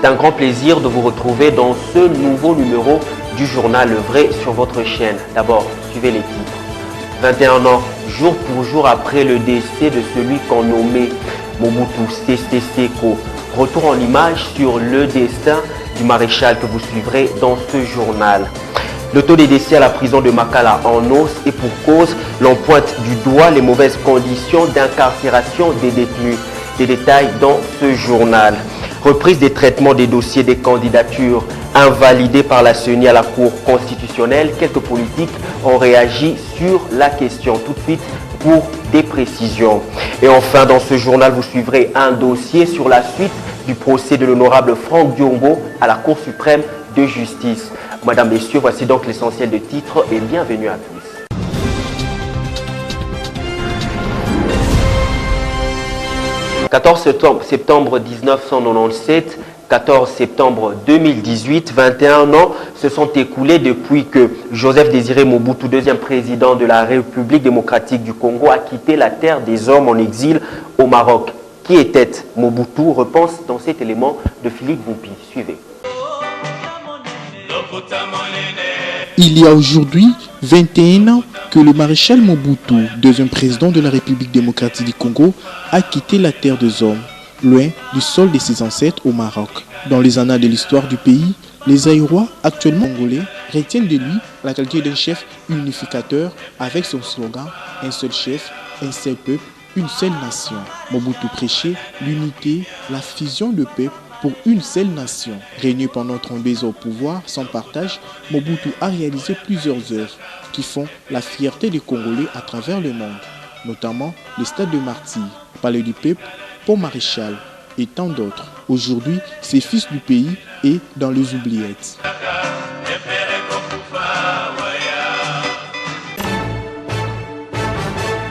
un grand plaisir de vous retrouver dans ce nouveau numéro du journal Le Vrai sur votre chaîne. D'abord, suivez les titres. 21 ans, jour pour jour après le décès de celui qu'on nommait Mobutu Sese Seko. Retour en image sur le destin du maréchal que vous suivrez dans ce journal. Le taux des décès à la prison de Makala en hausse et pour cause, l'on pointe du doigt les mauvaises conditions d'incarcération des détenus. Des détails dans ce journal. Reprise des traitements des dossiers des candidatures invalidés par la CENI à la Cour constitutionnelle. Quelques politiques ont réagi sur la question. Tout de suite pour des précisions. Et enfin, dans ce journal, vous suivrez un dossier sur la suite du procès de l'honorable Franck Diongo à la Cour suprême de justice. Madame, Messieurs, voici donc l'essentiel des titres et bienvenue à tous. « 14 septembre 1997, 14 septembre 2018, 21 ans se sont écoulés depuis que Joseph Désiré Mobutu, deuxième président de la République démocratique du Congo, a quitté la terre des hommes en exil au Maroc. Qui était Mobutu? Réponse dans cet élément de Philippe Vumpi. Suivez. Il y a aujourd'hui 21 ans que le maréchal Mobutu, deuxième président de la République démocratique du Congo, a quitté la terre des hommes, loin du sol de ses ancêtres au Maroc. Dans les annales de l'histoire du pays, les Aïrois, actuellement congolais, retiennent de lui la qualité d'un chef unificateur avec son slogan « Un seul chef, un seul peuple, une seule nation ». Mobutu prêchait l'unité, la fusion de peuples pour une seule nation. Régné pendant 32 ans au pouvoir, sans partage, Mobutu a réalisé plusieurs œuvres qui font la fierté des Congolais à travers le monde, notamment le Stade de Martyrs, Palais du Peuple, Pont Maréchal et tant d'autres. Aujourd'hui, c'est fils du pays et dans les oubliettes.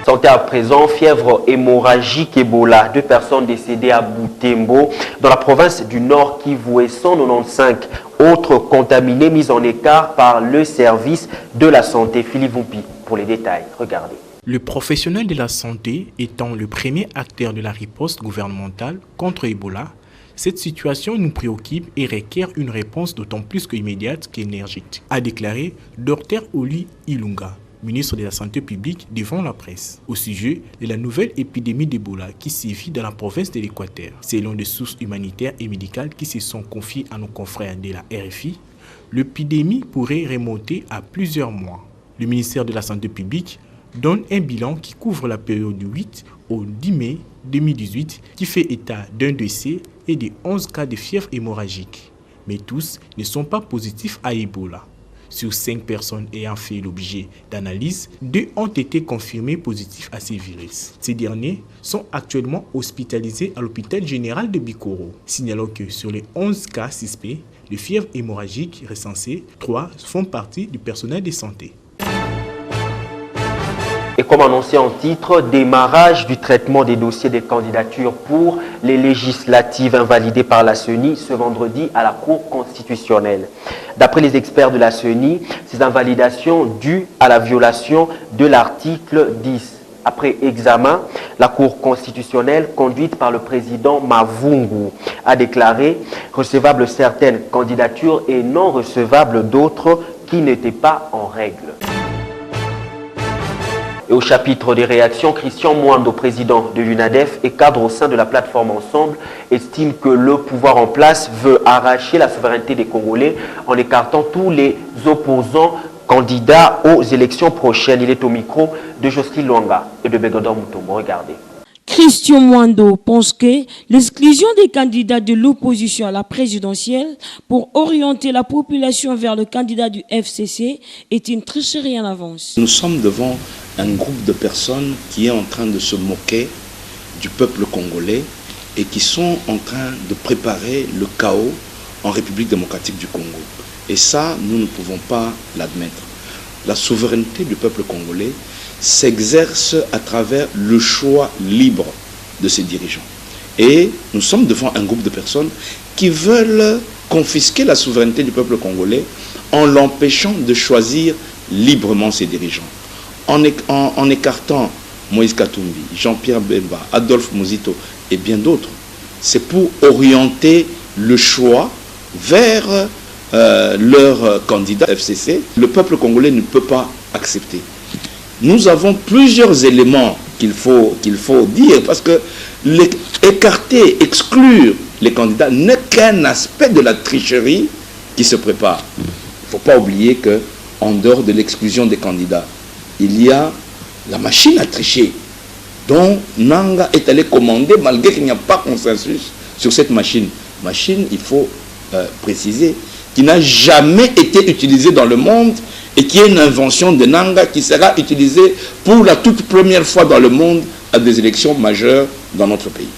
Santé à présent, fièvre hémorragique Ebola. 2 personnes décédées à Butembo, dans la province du Nord Kivu, et 195 autres contaminés mis en écart par le service de la santé. Philippe Vumpi pour les détails. Regardez. Le professionnel de la santé étant le premier acteur de la riposte gouvernementale contre Ebola, cette situation nous préoccupe et requiert une réponse d'autant plus qu'immédiate qu'énergique, a déclaré Dr Oli Ilunga, ministre de la Santé publique, devant la presse, au sujet de la nouvelle épidémie d'Ebola qui sévit dans la province de l'Équateur. Selon des sources humanitaires et médicales qui se sont confiées à nos confrères de la RFI, l'épidémie pourrait remonter à plusieurs mois. Le ministère de la Santé publique donne un bilan qui couvre la période du 8 au 10 mai 2018 qui fait état d'un décès et de 11 cas de fièvre hémorragique. Mais tous ne sont pas positifs à Ebola. Sur 5 personnes ayant fait l'objet d'analyse, 2 ont été confirmés positifs à ces virus. Ces derniers sont actuellement hospitalisés à l'hôpital général de Bikoro. Signalons que sur les 11 cas suspects de fièvre hémorragique recensés, 3 font partie du personnel de santé. Et comme annoncé en titre, démarrage du traitement des dossiers des candidatures pour les législatives invalidées par la CENI ce vendredi à la Cour constitutionnelle. D'après les experts de la CENI, ces invalidations dues à la violation de l'article 10. Après examen, la Cour constitutionnelle, conduite par le président Mavungu, a déclaré recevables certaines candidatures et non recevables d'autres qui n'étaient pas en règle. Et au chapitre des réactions, Christian Mwando, président de l'UNADEF et cadre au sein de la plateforme Ensemble, estime que le pouvoir en place veut arracher la souveraineté des Congolais en écartant tous les opposants candidats aux élections prochaines. Il est au micro de Jocelyne Luanga et de Begodor Mutombo. Regardez. Christian Mwando pense que l'exclusion des candidats de l'opposition à la présidentielle pour orienter la population vers le candidat du FCC est une tricherie en avance. Nous sommes devant un groupe de personnes qui est en train de se moquer du peuple congolais et qui sont en train de préparer le chaos en République démocratique du Congo. Et ça, nous ne pouvons pas l'admettre. La souveraineté du peuple congolais s'exerce à travers le choix libre de ses dirigeants. Et nous sommes devant un groupe de personnes qui veulent confisquer la souveraineté du peuple congolais en l'empêchant de choisir librement ses dirigeants. En écartant Moïse Katumbi, Jean-Pierre Bemba, Adolphe Muzito et bien d'autres. C'est pour orienter le choix vers leur candidat FCC, le peuple congolais ne peut pas accepter. Nous avons plusieurs éléments qu'il faut dire, parce que écarter, exclure les candidats n'est qu'un aspect de la tricherie qui se prépare. Il ne faut pas oublier qu'en dehors de l'exclusion des candidats, il y a la machine à tricher, dont Nanga est allé commander malgré qu'il n'y a pas consensus sur cette machine. Machine, il faut préciser, qui n'a jamais été utilisée dans le monde et qui est une invention de Nanga qui sera utilisée pour la toute première fois dans le monde à des élections majeures dans notre pays.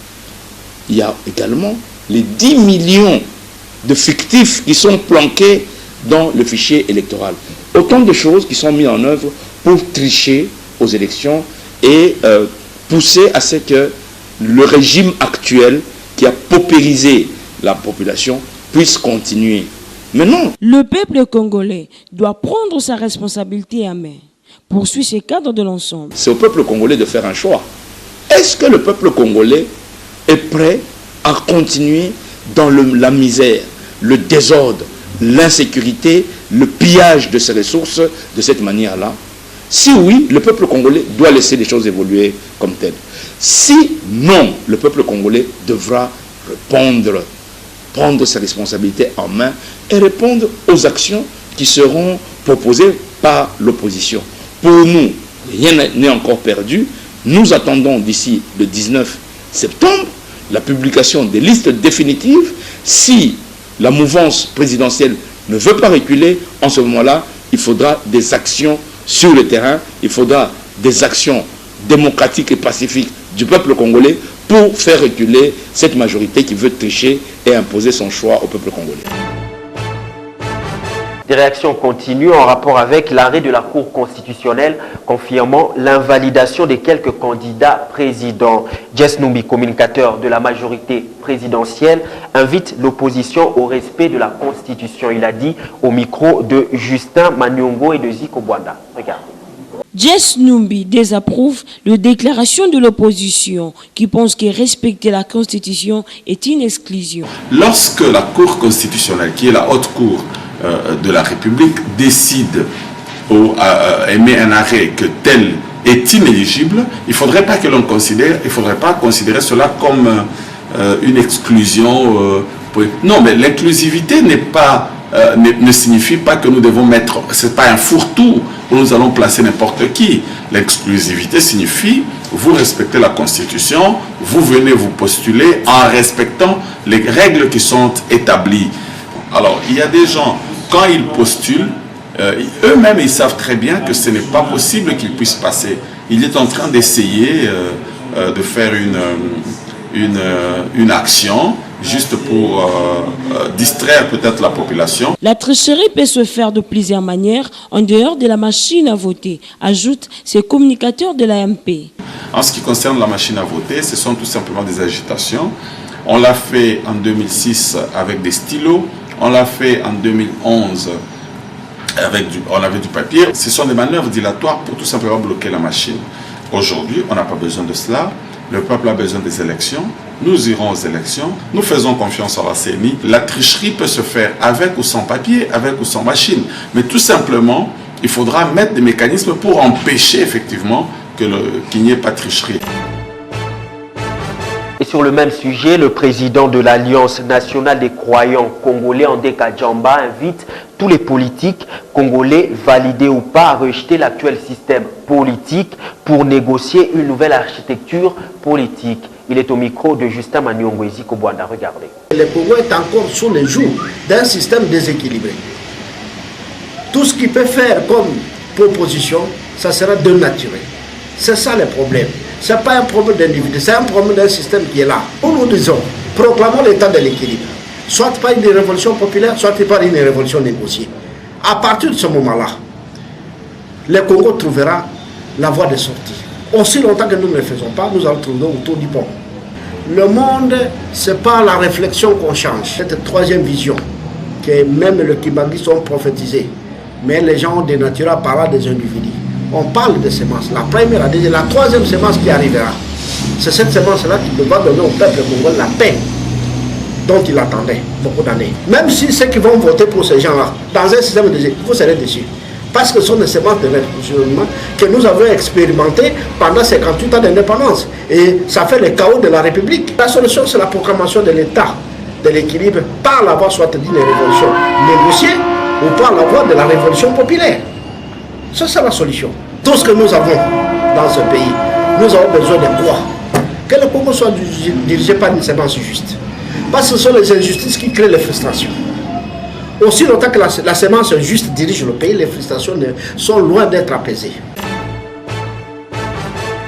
Il y a également les 10 millions de fictifs qui sont planqués dans le fichier électoral. Autant de choses qui sont mises en œuvre pour tricher aux élections et pousser à ce que le régime actuel qui a paupérisé la population puisse continuer. Mais non. Le peuple congolais doit prendre sa responsabilité à main, poursuit ces cadres de l'ensemble. C'est au peuple congolais de faire un choix. Est-ce que le peuple congolais est prêt à continuer dans la misère, le désordre, l'insécurité, le pillage de ses ressources de cette manière-là? Si oui, le peuple congolais doit laisser les choses évoluer comme telles. Si non, le peuple congolais devra répondre, prendre ses responsabilités en main et répondre aux actions qui seront proposées par l'opposition. Pour nous, rien n'est encore perdu. Nous attendons d'ici le 19 septembre la publication des listes définitives. Si la mouvance présidentielle ne veut pas reculer, en ce moment-là, il faudra des actions sur le terrain, il faudra des actions démocratiques et pacifiques du peuple congolais pour faire reculer cette majorité qui veut tricher et imposer son choix au peuple congolais. Des réactions continuent en rapport avec l'arrêt de la Cour constitutionnelle confirmant l'invalidation de quelques candidats présidents. Jess Numbi, communicateur de la majorité présidentielle, invite l'opposition au respect de la Constitution. Il a dit au micro de Justin Manyongo et de Zico Bwanda. Regardez. Jess Numbi désapprouve la déclaration de l'opposition qui pense que respecter la Constitution est une exclusion. Lorsque la Cour constitutionnelle, qui est la haute cour de la République, décide ou émet un arrêt que tel est inéligible, il ne faudrait pas que l'on considère, il faudrait pas considérer cela comme une exclusion. Non, mais l'inclusivité n'est pas ne signifie pas que nous devons mettre, c'est pas un fourre-tout où nous allons placer n'importe qui. L'exclusivité signifie vous respectez la Constitution, vous venez vous postuler en respectant les règles qui sont établies. Alors, il y a des gens, quand ils postulent, eux-mêmes, ils savent très bien que ce n'est pas possible qu'ils puissent passer. Il est en train d'essayer de faire une action juste pour distraire peut-être la population. La tricherie peut se faire de plusieurs manières en dehors de la machine à voter, ajoute ces communicateurs de l'AMP. En ce qui concerne la machine à voter, ce sont tout simplement des agitations. On l'a fait en 2006 avec des stylos, on l'a fait en 2011 on avait du papier. Ce sont des manœuvres dilatoires pour tout simplement bloquer la machine. Aujourd'hui, on n'a pas besoin de cela. Le peuple a besoin des élections. Nous irons aux élections. Nous faisons confiance à la CENI. La tricherie peut se faire avec ou sans papier, avec ou sans machine. Mais tout simplement, il faudra mettre des mécanismes pour empêcher effectivement qu'il n'y ait pas de tricherie. Et sur le même sujet, le président de l'Alliance nationale des croyants congolais, Andeka Djamba, invite tous les politiques congolais, validés ou pas, à rejeter l'actuel système politique pour négocier une nouvelle architecture politique. Il est au micro de Justin Manyongo et Zico Bwanda. Regardez. Le Congo est encore sous le joug d'un système déséquilibré. Tout ce qu'il peut faire comme proposition, ça sera dénaturé. C'est ça le problème. Ce n'est pas un problème d'individu, c'est un problème d'un système qui est là. Nous disons, proclamons l'état de l'équilibre. Soit pas une révolution populaire, soit pas une révolution négociée. À partir de ce moment-là, le Congo trouvera la voie de sortie. Aussi longtemps que nous ne le faisons pas, nous allons trouver autour du pont. Le monde, ce n'est pas la réflexion qu'on change. Cette troisième vision, que même le Kibangis ont prophétisé, mais les gens ont dénaturé en parlant des individus. On parle de semences. La première, la troisième semence qui arrivera. C'est cette semence-là qui devra donner au peuple congolais la paix. dont il attendait beaucoup d'années. Même si ceux qui vont voter pour ces gens-là, dans un système de vous serez déçus. Parce que ce sont des semences de fonctionnement que nous avons expérimenté pendant 58 ans d'indépendance. Et ça fait le chaos de la République. La solution, c'est la proclamation de l'État, de l'équilibre, par la voie soit dit des révolutions négociées ou par la voie de la révolution populaire. Ça, c'est la solution. Tout ce que nous avons dans ce pays, nous avons besoin de quoi? Que le Congo soit dirigé par une sémence juste. Parce que ce sont les injustices qui créent les frustrations. Aussi longtemps que la sémence juste dirige le pays, les frustrations sont loin d'être apaisées.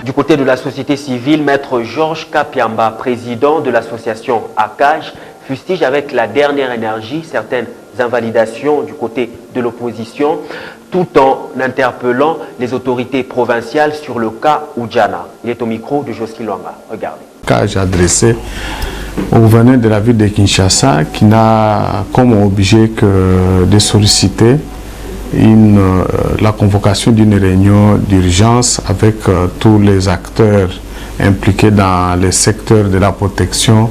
Du côté de la société civile, Maître Georges Kapiamba, président de l'association ACAJ, fustige avec la dernière énergie certaines invalidations du côté de l'opposition, tout en interpellant les autorités provinciales sur le cas Oudjana. Il est au micro de Josky Luanga. Regardez. ACAJ adressé au gouverneur de la ville de Kinshasa, qui n'a comme objet que de solliciter la convocation d'une réunion d'urgence avec tous les acteurs impliqués dans le secteur de la protection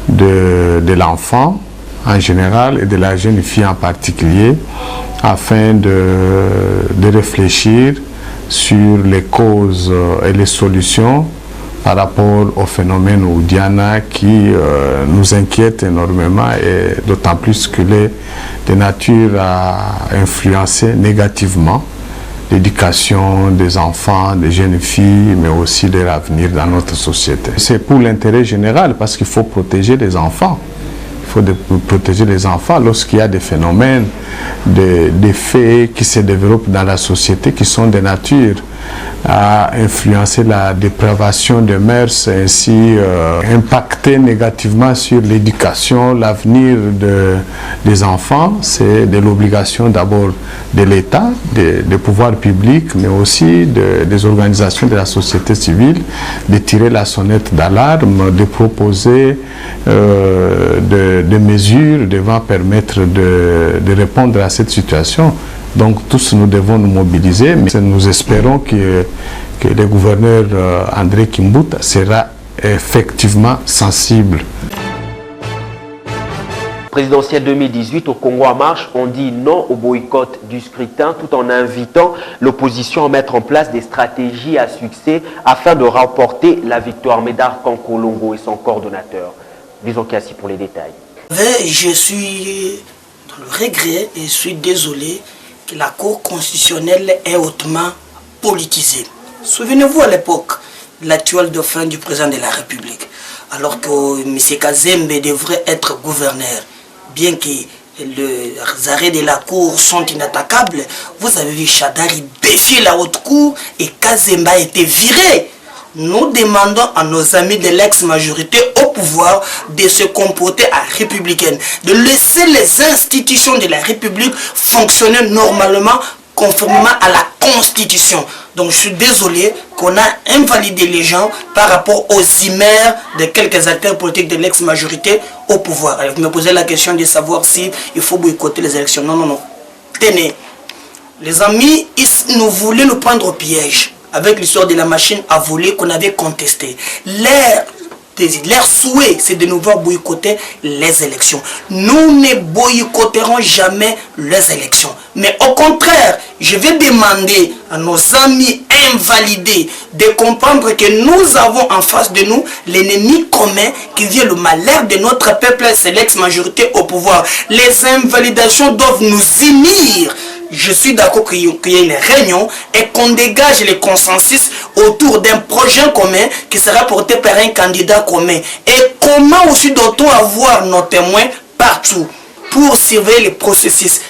de l'enfant en général et de la jeune fille en particulier, afin de réfléchir sur les causes et les solutions par rapport au phénomène Oudjana qui nous inquiète énormément, et d'autant plus qu'il est de nature à influencer négativement l'éducation des enfants, des jeunes filles, mais aussi leur avenir dans notre société. C'est pour l'intérêt général, parce qu'il faut protéger les enfants. Il faut protéger les enfants lorsqu'il y a des phénomènes, des faits qui se développent dans la société qui sont de nature à influencer la dépravation des mœurs, ainsi impacter négativement sur l'éducation, l'avenir des enfants. C'est de l'obligation d'abord de l'État, des pouvoirs publics, mais aussi des organisations de la société civile, de tirer la sonnette d'alarme, de proposer des mesures devant permettre de répondre à cette situation. Donc tous nous devons nous mobiliser, mais nous espérons que le gouverneur André Kimbuta sera effectivement sensible. Présidentielle 2018 au Congo en marche, on dit non au boycott du scrutin tout en invitant l'opposition à mettre en place des stratégies à succès afin de remporter la victoire. Médard Kankolongo et son coordonnateur. Disons Kassi pour les détails. Je suis dans le regret et je suis désolé que la Cour constitutionnelle est hautement politisée. Souvenez-vous à l'époque de l'actuel dauphin du président de la République, alors que M. Kazembe devrait être gouverneur, bien que les arrêts de la Cour sont inattaquables. Vous avez vu Chadari défier la haute cour et Kazembe a été viré. Nous demandons à nos amis de l'ex-majorité au pouvoir de se comporter à républicaine, de laisser les institutions de la République fonctionner normalement, conformément à la Constitution. Donc je suis désolé qu'on a invalidé les gens par rapport aux imères de quelques acteurs politiques de l'ex-majorité au pouvoir. Alors vous me posez la question de savoir si il faut boycotter les élections. Non, non, non. Tenez, les amis, ils nous voulaient nous prendre au piège avec l'histoire de la machine à voler qu'on avait contestée. Leur souhait, c'est de nous voir boycotter les élections. Nous ne boycotterons jamais les élections. Mais au contraire, je vais demander à nos amis invalidés de comprendre que nous avons en face de nous l'ennemi commun qui vient le malheur de notre peuple, c'est l'ex-majorité au pouvoir. Les invalidations doivent nous unir. Je suis d'accord qu'il y ait une réunion et qu'on dégage le consensus autour d'un projet commun qui sera porté par un candidat commun. Et comment aussi doit-on avoir nos témoins partout pour surveiller le processus?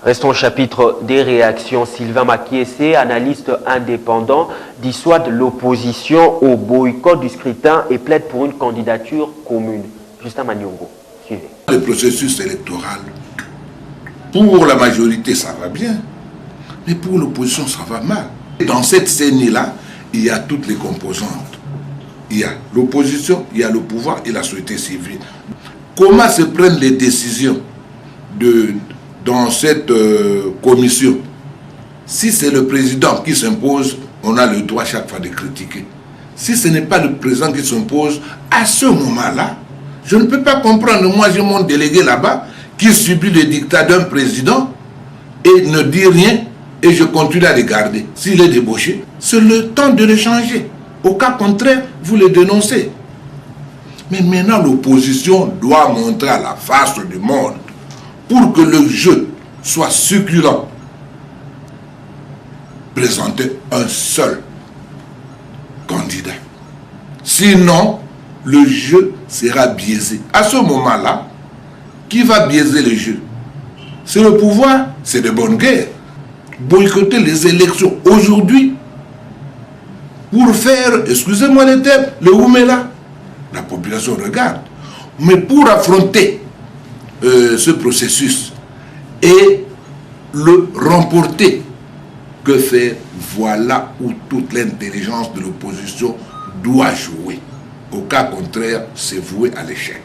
Restons au chapitre des réactions. Sylvain Makiese, analyste indépendant, dissuade l'opposition au boycott du scrutin et plaide pour une candidature commune. Justin Maniungo, suivez. Le processus électoral, pour la majorité, ça va bien, mais pour l'opposition, ça va mal. Dans cette scène-là, il y a toutes les composantes. Il y a l'opposition, il y a le pouvoir et la société civile. Comment se prennent les décisions dans cette commission? Si c'est le président qui s'impose, on a le droit chaque fois de critiquer. si ce n'est pas le président qui s'impose, à ce moment-là, je ne peux pas comprendre. Moi, j'ai mon délégué là-bas qui subit le dictat d'un président et ne dit rien et je continue à les garder. S'il est débauché, c'est le temps de le changer. Au cas contraire, vous le dénoncez. Mais maintenant, l'opposition doit montrer à la face du monde pour que le jeu soit succulent. Présenter un seul candidat. Sinon, le jeu sera biaisé. À ce moment-là, qui va biaiser le jeu? C'est le pouvoir, c'est de bonne guerre. Boycotter les élections aujourd'hui pour faire, excusez-moi les termes, le Oumela. La population regarde. Mais pour affronter ce processus et le remporter, que faire? Voilà où toute l'intelligence de l'opposition doit jouer. Au cas contraire, c'est voué à l'échec.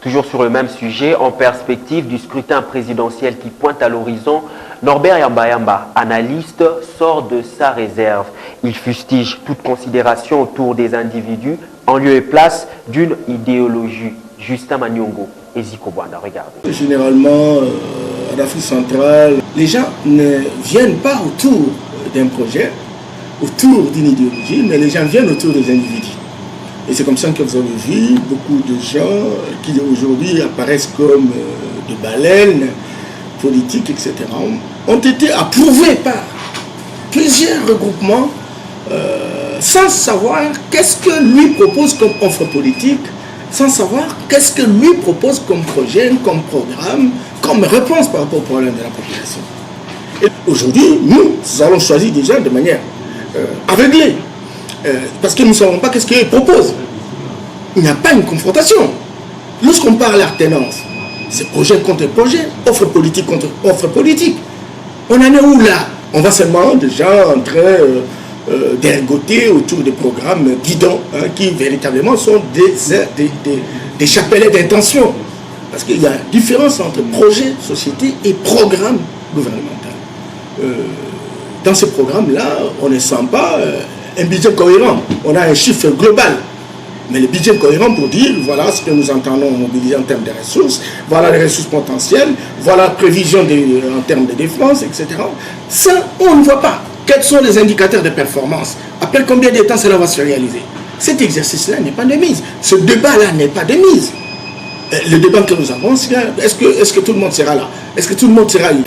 Toujours sur le même sujet, en perspective du scrutin présidentiel qui pointe à l'horizon, Norbert Yamba, analyste, sort de sa réserve. Il fustige toute considération autour des individus en lieu et place d'une idéologie. Justin Manyongo et Zico Bwanda, regardez. Généralement, en Afrique centrale, les gens ne viennent pas autour d'un projet, autour d'une idéologie, mais les gens viennent autour des individus. Et c'est comme ça que vous avez vu beaucoup de gens qui aujourd'hui apparaissent comme des baleines politiques, etc., ont été approuvés par plusieurs regroupements sans savoir qu'est-ce que lui propose comme offre politique, sans savoir qu'est-ce que lui propose comme projet, comme programme, comme réponse par rapport au problème de la population. Et aujourd'hui, nous allons choisir déjà de manière aveuglée. Parce que nous ne savons pas qu'est-ce qu'il propose. Il n'y a pas une confrontation. Lorsqu'on parle d'alternance, c'est projet contre projet, offre politique contre offre politique. On en est où là? On va seulement déjà en train d'ergoter autour des programmes guidants qui véritablement sont des chapelets d'intention. Parce qu'il y a une différence entre projet, société et programme gouvernemental. Dans ce programme-là, on ne sent pas un budget cohérent. On a un chiffre global. Mais le budget cohérent pour dire, voilà ce que nous entendons mobiliser en termes de ressources, voilà les ressources potentielles, voilà la prévision en termes de défense, etc. Ça, on ne voit pas. Quels sont les indicateurs de performance? Après combien de temps cela va se réaliser? Cet exercice-là n'est pas de mise. Ce débat-là n'est pas de mise. Le débat que nous avons, c'est est-ce que tout le monde sera là? Est-ce que tout le monde sera là?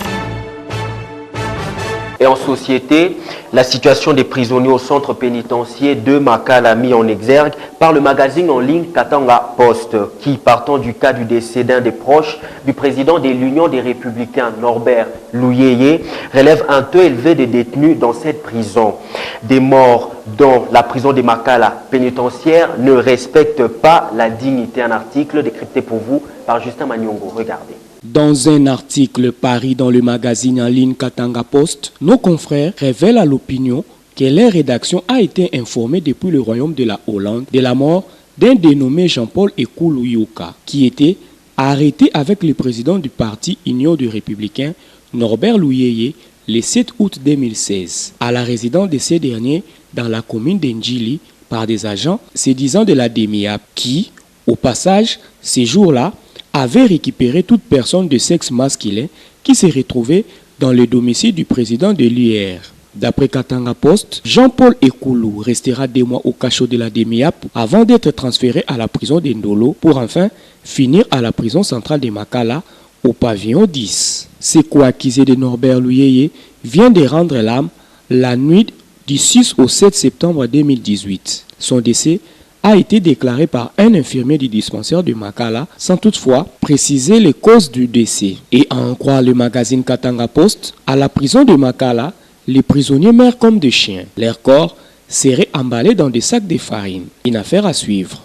Et en société, la situation des prisonniers au centre pénitentiaire de Makala mis en exergue par le magazine en ligne Katanga Post, qui, partant du cas du décès d'un des proches du président de l'Union des Républicains, Norbert Louyeye, relève un taux élevé de détenus dans cette prison. Des morts dans la prison de Makala pénitentiaire ne respectent pas la dignité. Un article décrypté pour vous par Justin Manyongo. Regardez. Dans un article paru dans le magazine en ligne Katanga Post, nos confrères révèlent à l'opinion que leur rédaction a été informée depuis le royaume de la Hollande de la mort d'un dénommé Jean-Paul Ekoulouyouka, qui était arrêté avec le président du parti Union des Républicains, Norbert Louyeye, le 7 août 2016, à la résidence de ces derniers dans la commune d'Ndjili par des agents se disant de la DEMIAP qui, au passage, ces jours-là, avait récupéré toute personne de sexe masculin qui s'est retrouvée dans le domicile du président de l'UR. D'après Katanga Post, Jean-Paul Ekoulou restera 2 mois au cachot de la DEMIAP avant d'être transféré à la prison de Ndolo pour enfin finir à la prison centrale de Makala au pavillon 10. Ce co-accusé de Norbert Louyeye vient de rendre l'âme la nuit du 6 au 7 septembre 2018. Son décès a été déclaré par un infirmier du dispensaire de Makala sans toutefois préciser les causes du décès. Et à en croire le magazine Katanga Post, à la prison de Makala, les prisonniers meurent comme des chiens. Leurs corps seraient emballés dans des sacs de farine. Une affaire à suivre.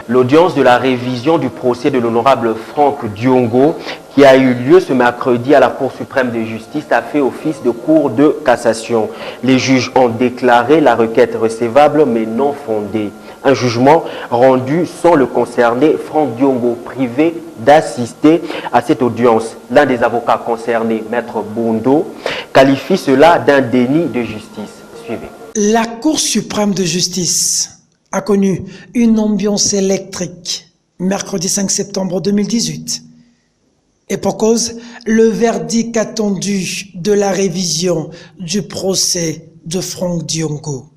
L'audience de la révision du procès de l'honorable Franck Diongo, qui a eu lieu ce mercredi à la Cour suprême de justice, a fait office de cour de cassation. Les juges ont déclaré la requête recevable mais non fondée. Un jugement rendu sans le concerné, Franck Diongo, privé d'assister à cette audience. L'un des avocats concernés, Maître Bondo, qualifie cela d'un déni de justice. Suivez. La Cour suprême de justice a connu une ambiance électrique mercredi 5 septembre 2018. Et pour cause, le verdict attendu de la révision du procès de Franck Diongo.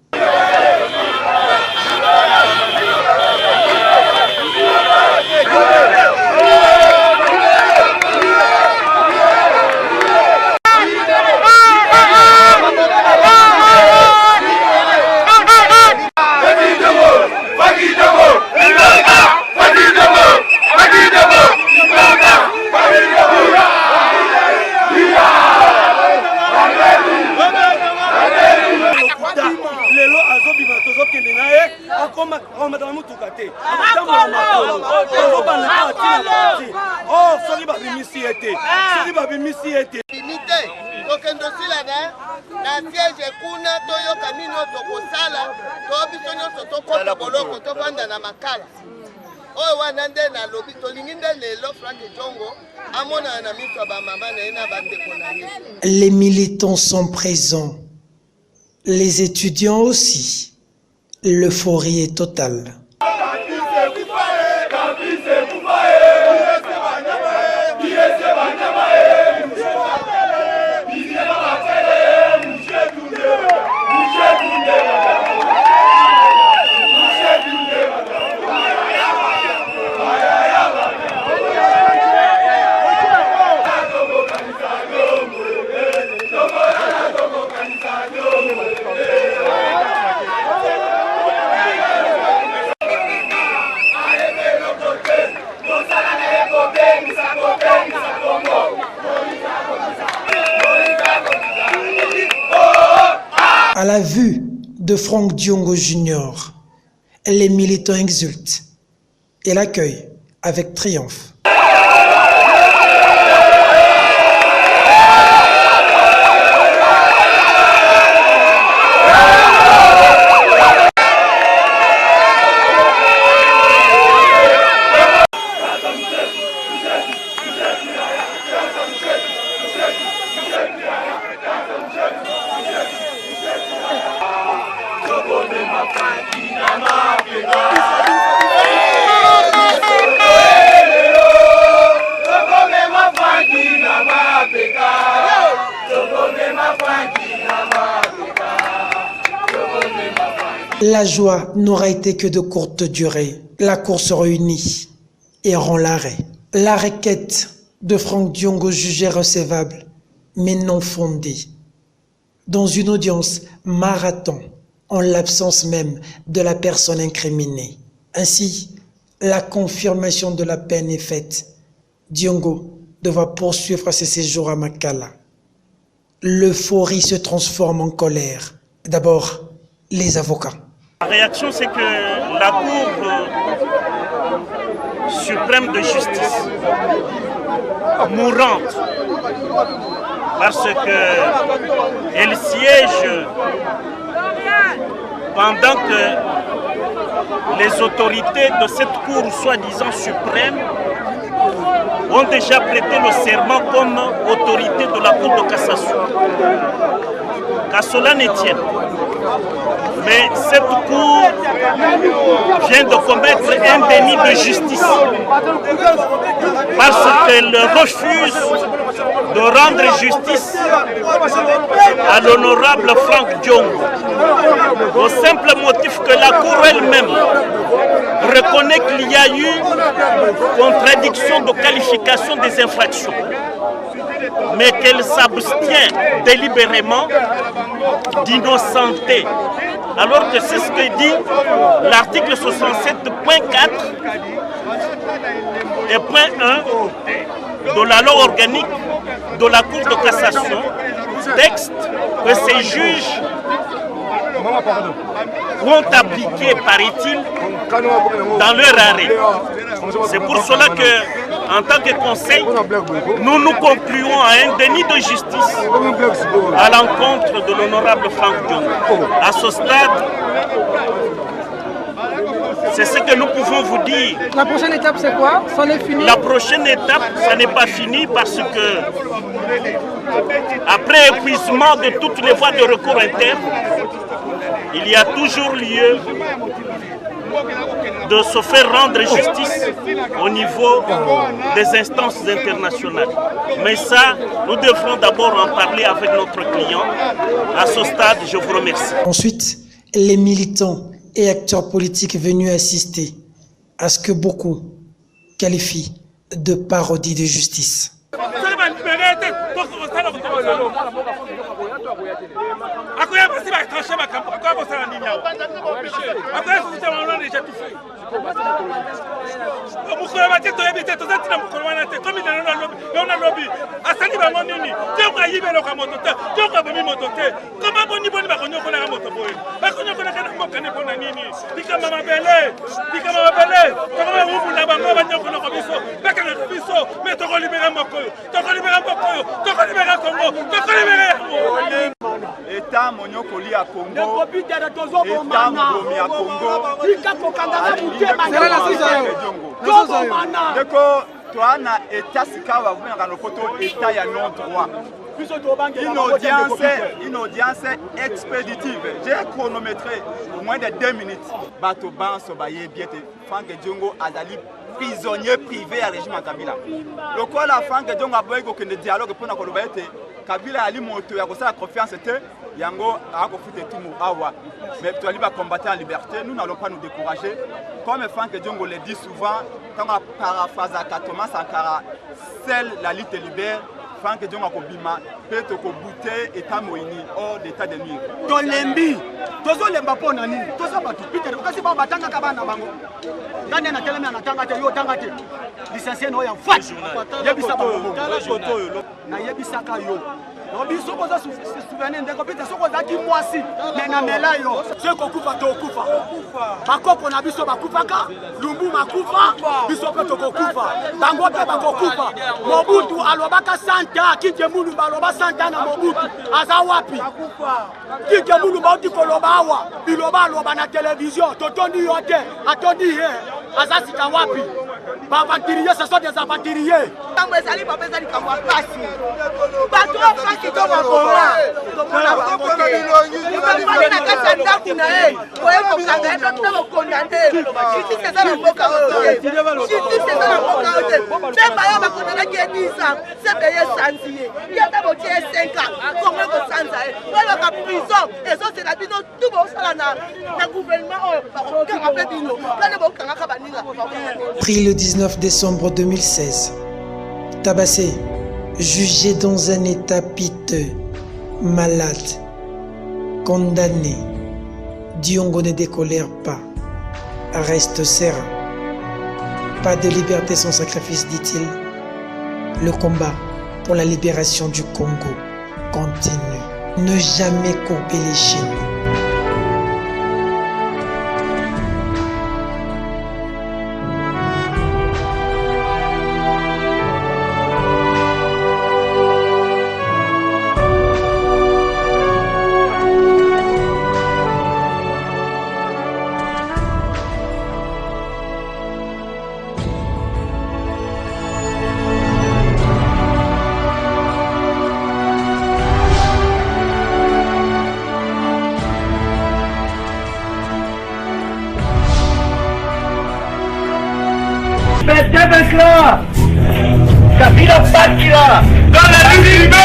Les militants sont présents, les étudiants aussi. L'euphorie est totale. À la vue de Franck Diongo Jr., les militants exultent et l'accueillent avec triomphe. La joie n'aura été que de courte durée. La Cour se réunit et rend l'arrêt. La requête de Franck Diongo jugée recevable, mais non fondée. Dans une audience marathon, en l'absence même de la personne incriminée. Ainsi, la confirmation de la peine est faite. Diongo devra poursuivre ses séjours à Makala. L'euphorie se transforme en colère. D'abord, les avocats. La réaction, c'est que la Cour suprême de justice, mourante, parce qu'elle siège pendant que les autorités de cette Cour soi-disant suprême ont déjà prêté le serment comme autorité de la Cour de cassation. Qu'à cela ne tienne. Mais cette Cour vient de commettre un déni de justice parce qu'elle refuse de rendre justice à l'honorable Franck Diongo au simple motif que la Cour elle-même reconnaît qu'il y a eu contradiction de qualification des infractions, mais qu'elle s'abstient délibérément d'innocenter, alors que c'est ce que dit l'article 67.4 et point 1 de la loi organique de la Cour de cassation, texte que ces juges ont appliqué, paraît-il, dans leur arrêt. C'est pour cela que, en tant que conseil, nous concluons à un déni de justice à l'encontre de l'honorable Franck Diongo. À ce stade, C'est ce que nous pouvons vous dire. La prochaine étape, c'est quoi? Ça est fini? La prochaine étape, ça n'est pas fini parce que, après épuisement de toutes les voies de recours internes, il y a toujours lieu de se faire rendre justice au niveau des instances internationales. Mais ça, nous devrons d'abord en parler avec notre client. À ce stade, je vous remercie. Ensuite, les militants et acteurs politiques venus assister à ce que beaucoup qualifient de parodie de justice. État Monyokoli à Congo, État Mbomi à Congo, toi na État Sikawa État ya non droit. Une audience expéditive. J'ai chronométré au moins de 2 minutes. Bato Banso Baye Biete, Franck Diongo Azali, prisonnier privé à régime Kabila. Le quoi la Franck Diongo a besoin que le dialogue pour nous Kabila Ali Moto a la confiance était Yango a profité tout le awa. Mais tu vas combattre en liberté, nous n'allons pas nous décourager. Comme Franck Diongo le dit souvent, quand on paraphrase à Thomas Sankara, seule la lutte libère. Franck Diongo Kobima, peut-être que Bouté et Tamoini hors d'état de nuire. Tolembi, Tozo Lemba Ponani, Tozo Batu, Peter, Kasi Bamba Tanga Kabana Bango. Daniel Natelemi Anatangate, Yo Tangate, licencié no ya fat. Yebisa Bango, na Yebisaka Yo. Biso koza souvenir ndeko pita soko zaki mwasi na mela yo seko kufa to kufa bakoko na biso bakufaka lumbu makufa biso pe to kufa bango pe bakokufa Mobutu alobaka santa kije mulu baloba santa na Mobutu aza wapi kije mulu bauti koloba awa biloba loba na télévision totondi yote atondi ye aza sika wapi bavantirier ce sont des avantiriers tango ezali papa ezali kamwa kasi bato afaki to bakora tomona bakona bilongi na kasa ndaku na ye oye kokanga epe to kokondane siti seza na mboka oye siti seza na mboka oye pemba yo bakondana ki edisa sebe ye sanziye yata botie 5 ans kongo kosanza ye wala ka prison ezosela bino tu bosala na gouvernement oyo bakokanga mpe bino kane bokanga ka baninga. Pris le 19 décembre 2016, tabassé, jugé dans un état piteux, malade, condamné, Diongo ne décolère pas, reste serein. Pas de liberté sans sacrifice, dit-il. Le combat pour la libération du Congo continue. Ne jamais courber les chines. Là, Kabila Bakila, dans la rue du Nord.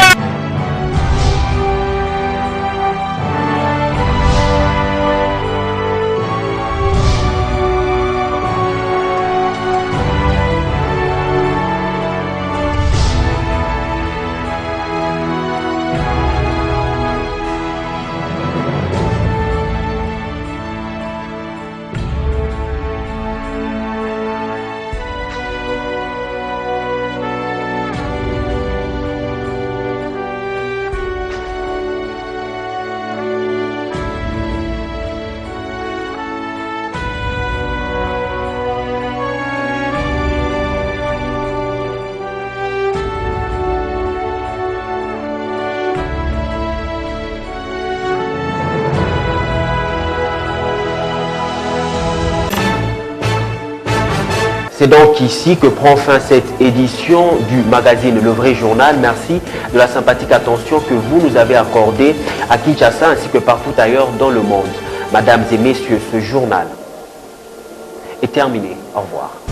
C'est donc ici que prend fin cette édition du magazine Le Vrai Journal. Merci de la sympathique attention que vous nous avez accordée à Kinshasa ainsi que partout ailleurs dans le monde. Mesdames et messieurs, ce journal est terminé. Au revoir.